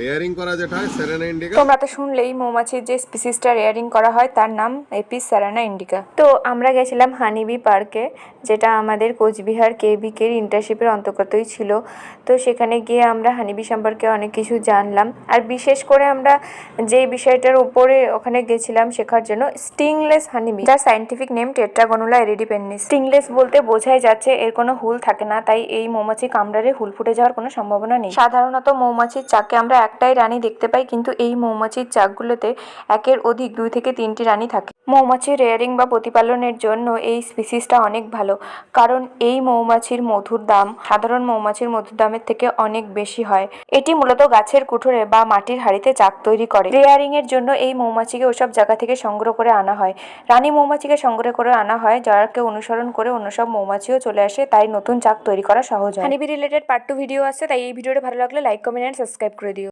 Rearing করা যেটা হয় সেরেনা ইন্ডিকা। তোমরা তো শুনলেই মৌমাছির যে স্পিসিসটা রেয়ারিং করা হয় তার নাম এপিস সেরানা ইন্ডিকা। তো আমরা গেছিলাম হানিবি পার্কে, যেটা আমাদের কোচবিহার কেভিকের ইন্টার্নশিপের অন্তর্গতই ছিল। তো সেখানে গিয়ে আমরা হানিবি সম্পর্কে অনেক কিছু জানলাম। আর বিশেষ করে আমরা যে বিষয়টার উপরে ওখানে গেছিলাম শেখার জন্য, স্টিংলেস হানিবি, যার সাইন্টিফিক নেম টেট্রাগনুলা এরিডিপেন্নিস। স্টিংলেস বলতে বোঝাই যাচ্ছে এর কোনো হুল থাকে না, তাই এই মৌমাছি কামড়ালে হুল ফুটে যাওয়ার কোনো সম্ভাবনা নেই। সাধারণত মৌমাছির চাকে আমরা একটাই রানী দেখতে পাই, কিন্তু এই মৌমাছির চাকগুলোতে একের অধিক 2 থেকে 3টি রানী থাকে। মৌমাছির রেয়ারিং বা প্রতিপালনের জন্য এই স্পিসিসটা অনেক ভালো, কারণ এই মৌমাছির মধুর দাম সাধারণ মৌমাছির মধুর দামের থেকে অনেক বেশি হয়। এটি মূলত গাছের কুঠোরে বা মাটির হাঁড়িতে চাক তৈরি করে। রেয়ারিং এর জন্য এই মৌমাছিকে ওসব জায়গা থেকে সংগ্রহ করে আনা হয়। রানী মৌমাছিকে সংগ্রহ করে আনা হয়, যাকে অনুসরণ করে অন্য সব মৌমাছিও চলে আসে, তাই নতুন চাক তৈরি করা সহজ হয়। হানিবি রিলেটেড পার্ট 2 ভিডিও আছে, তাই এই ভিডিওটা ভালো লাগলে লাইক, কমেন্ট এন্ড সাবস্ক্রাইব করে দিও।